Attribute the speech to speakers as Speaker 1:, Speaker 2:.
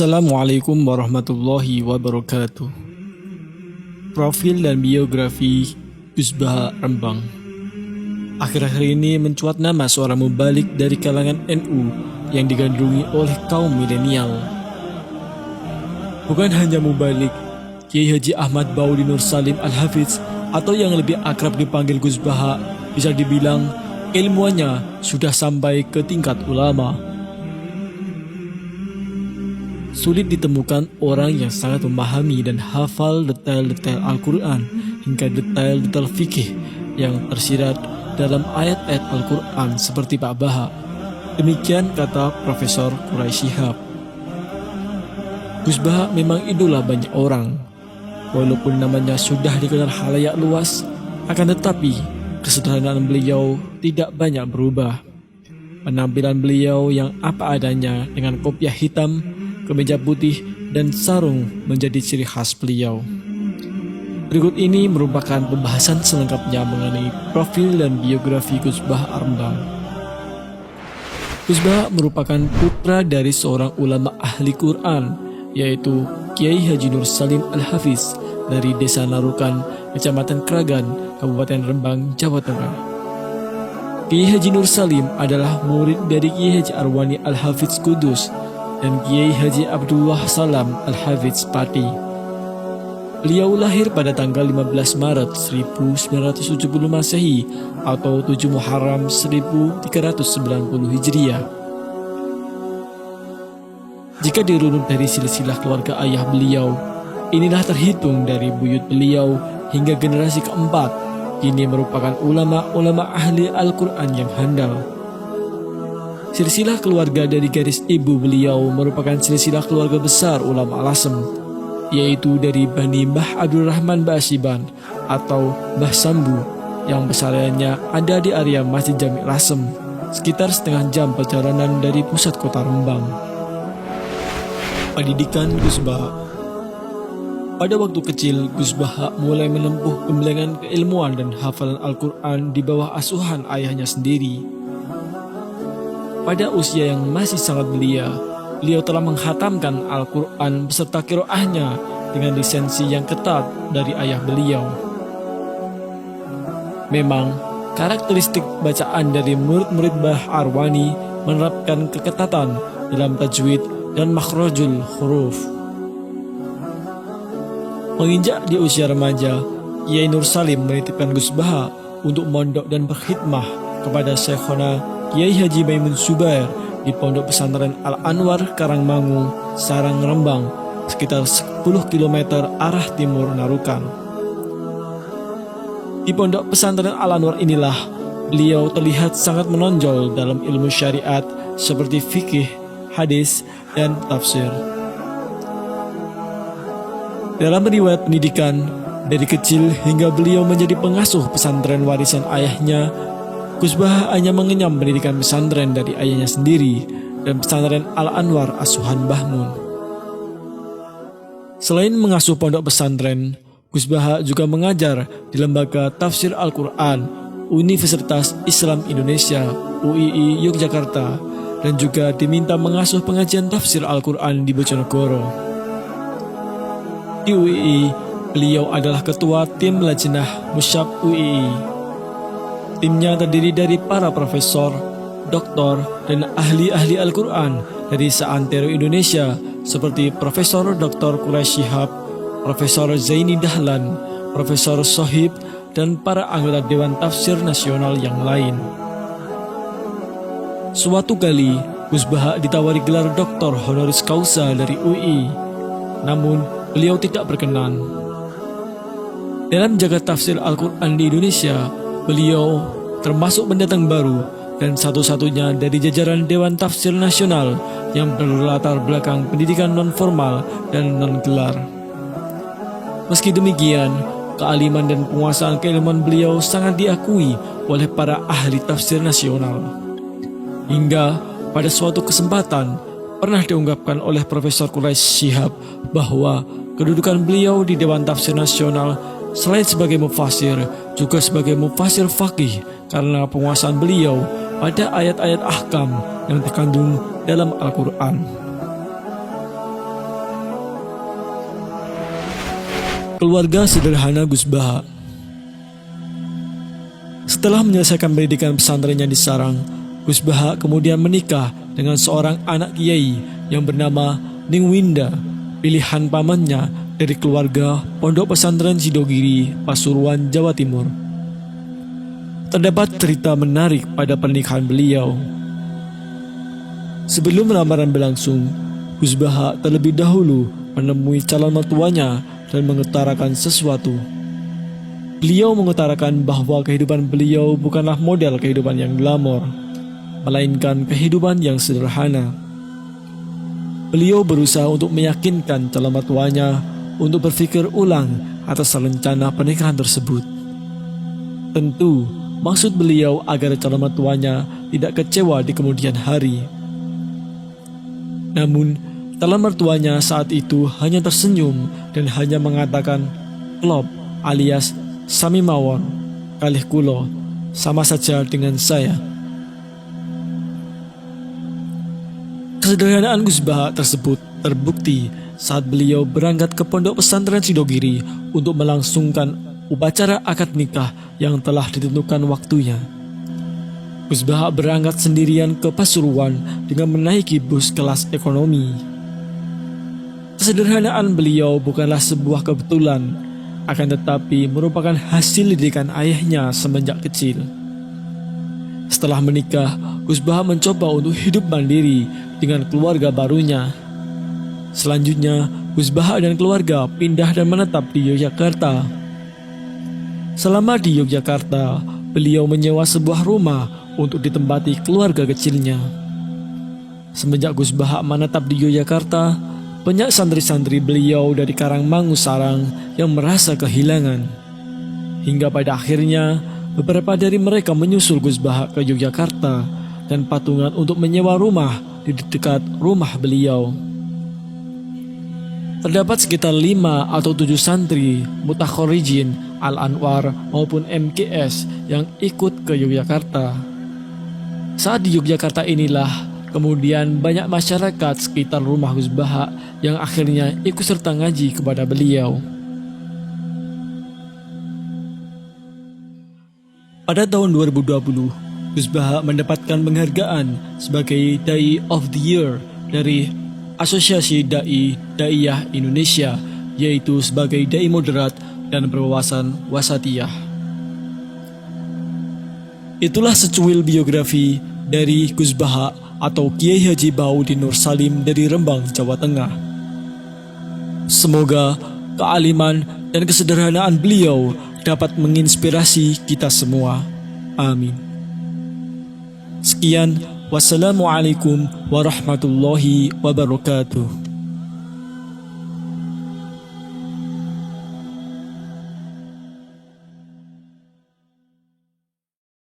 Speaker 1: Assalamualaikum warahmatullahi wabarakatuh. Profil dan biografi Gus Baha Rembang. Akhir-akhir ini mencuat nama seorang mubalik dari kalangan NU yang digandrungi oleh kaum milenial. Bukan hanya mubalik, Kiai Haji Ahmad Baudi Nur Salim Al-Hafiz atau yang lebih akrab dipanggil Gus Baha bisa dibilang ilmuannya sudah sampai ke tingkat ulama. Sulit ditemukan orang yang sangat memahami dan hafal detail-detail Al-Quran hingga detail-detail fikih yang tersirat dalam ayat-ayat Al-Quran seperti Pak Baha. Demikian kata Profesor Quraisy Shihab. Gus Baha memang idola banyak orang. Walaupun namanya sudah dikenal khalayak luas, akan tetapi kesederhanaan beliau tidak banyak berubah. Penampilan beliau yang apa adanya dengan kopiah hitam, kemeja putih, dan sarung menjadi ciri khas beliau. Berikut ini merupakan pembahasan selengkapnya mengenai profil dan biografi Gus Baha Rembang. Gus Baha merupakan putra dari seorang ulama ahli Quran, yaitu Kiai Haji Nur Salim Al-Hafiz dari Desa Narukan, Kecamatan Kragan, Kabupaten Rembang, Jawa Tengah. Kiai Haji Nur Salim adalah murid dari Kiai Haji Arwani Al-Hafiz Kudus dan Kiai Haji Abdullah Salam Al-Hafiz Pati. Beliau lahir pada tanggal 15 Maret 1970 Masehi atau 7 Muharram 1390 Hijriah. Jika dirunut dari silsilah keluarga ayah beliau, inilah terhitung dari buyut beliau hingga generasi keempat, kini merupakan ulama-ulama ahli Al-Quran yang handal. Silsilah keluarga dari garis ibu beliau merupakan silsilah keluarga besar ulama Lasem, yaitu dari Bani Mbah Abdul Rahman Ba'asiban atau Mbah Sambu yang besarnya ada di area Masjid Jami Lasem, sekitar setengah jam perjalanan dari pusat kota Rembang. Pendidikan Gus Baha. Pada waktu kecil, Gus Baha mulai menempuh gembelengan keilmuan dan hafalan Al-Quran di bawah asuhan ayahnya sendiri. Pada usia yang masih sangat belia, beliau telah menghatamkan Al-Quran beserta qiraahnya dengan lisensi yang ketat dari ayah beliau. Memang, karakteristik bacaan dari murid-murid Mbah Arwani menerapkan keketatan dalam tajwid dan makhrajul huruf. Menginjak di usia remaja, Kiai Nur Salim menitipkan Gus Baha untuk mondok dan berkhidmah kepada Syekhona Kiai Haji Maimun Subair di Pondok Pesantren Al-Anwar Karangmangu, Sarang Rembang, sekitar 10 km arah timur Narukan. Di Pondok Pesantren Al-Anwar inilah beliau terlihat sangat menonjol dalam ilmu syariat seperti fikih, hadis, dan tafsir. Dalam riwayat pendidikan, dari kecil hingga beliau menjadi pengasuh pesantren warisan ayahnya, Gus Baha hanya mengenyam pendidikan pesantren dari ayahnya sendiri dan pesantren Al-Anwar asuhan Mbah Mun. Selain mengasuh pondok pesantren, Gus Baha juga mengajar di Lembaga Tafsir Al-Quran Universitas Islam Indonesia UII Yogyakarta dan juga diminta mengasuh pengajian tafsir Al-Quran di Bojonegoro. Di UII, beliau adalah ketua tim Lajnah Musyab UII. Timnya terdiri dari para profesor, doktor, dan ahli-ahli Al-Quran dari seantero Indonesia seperti Profesor Dr. Quraisy Shihab, Profesor Zaini Dahlan, Profesor Sohib, dan para anggota Dewan Tafsir Nasional yang lain. Suatu kali, Gus Baha ditawari gelar doktor honoris causa dari UI, namun beliau tidak berkenan. Dalam jagat tafsir Al-Quran di Indonesia, beliau termasuk pendatang baru dan satu-satunya dari jajaran Dewan Tafsir Nasional yang berlatar belakang pendidikan non-formal dan non-gelar. Meski demikian, kealiman dan penguasaan keilmuan beliau sangat diakui oleh para ahli tafsir nasional. Hingga pada suatu kesempatan, pernah diungkapkan oleh Profesor Quraisy Shihab bahwa kedudukan beliau di Dewan Tafsir Nasional selain sebagai mufasir, juga sebagai mufasir faqih karena penguasaan beliau pada ayat-ayat ahkam yang terkandung dalam Al-Quran. Keluarga sederhana Gus Baha. Setelah menyelesaikan pendidikan pesantrennya di Sarang, Gus Baha kemudian menikah dengan seorang anak kiai yang bernama Ningwinda, pilihan pamannya dari keluarga Pondok Pesantren Sidogiri, Pasuruan, Jawa Timur. Terdapat cerita menarik pada pernikahan beliau. Sebelum lamaran berlangsung, Gus Baha terlebih dahulu menemui calon mertuanya dan mengutarakan sesuatu. Beliau mengutarakan bahwa kehidupan beliau bukanlah model kehidupan yang glamor, melainkan kehidupan yang sederhana. Beliau berusaha untuk meyakinkan calon mertuanya untuk berpikir ulang atas rencana pernikahan tersebut. Tentu, maksud beliau agar calon mertuanya tidak kecewa di kemudian hari. Namun, calon mertuanya saat itu hanya tersenyum dan hanya mengatakan, "Klop alias sami mawon, kalih kulo, sama saja dengan saya." Kesederhanaan Gus Baha tersebut terbukti saat beliau berangkat ke Pondok Pesantren Sidogiri untuk melangsungkan upacara akad nikah yang telah ditentukan waktunya. Gus Baha berangkat sendirian ke Pasuruan dengan menaiki bus kelas ekonomi. Kesederhanaan beliau bukanlah sebuah kebetulan, akan tetapi merupakan hasil didikan ayahnya semenjak kecil. Setelah menikah, Gus Baha mencoba untuk hidup mandiri dengan keluarga barunya. Selanjutnya, Gus Baha dan keluarga pindah dan menetap di Yogyakarta. Selama di Yogyakarta, beliau menyewa sebuah rumah untuk ditempati keluarga kecilnya. Semenjak Gus Baha menetap di Yogyakarta, banyak santri-santri beliau dari Karangmangu Sarang yang merasa kehilangan. Hingga pada akhirnya, beberapa dari mereka menyusul Gus Baha ke Yogyakarta dan patungan untuk menyewa rumah di dekat rumah beliau. Terdapat sekitar 5 atau 7 santri mutakhorijin Al-Anwar maupun MKS yang ikut ke Yogyakarta. Saat di Yogyakarta inilah kemudian banyak masyarakat sekitar rumah Gus Baha yang akhirnya ikut serta ngaji kepada beliau. Pada tahun 2020, Gus Baha mendapatkan penghargaan sebagai Dai of the Year dari Asosiasi Daiyah Indonesia, yaitu sebagai dai moderat dan berwawasan wasatiyah. Itulah secuil biografi dari Gus Baha atau Kiai Haji Baudin Nur Salim dari Rembang, Jawa Tengah. Semoga kealiman dan kesederhanaan beliau dapat menginspirasi kita semua. Amin. Sekian, wassalamualaikum warahmatullahi wabarakatuh.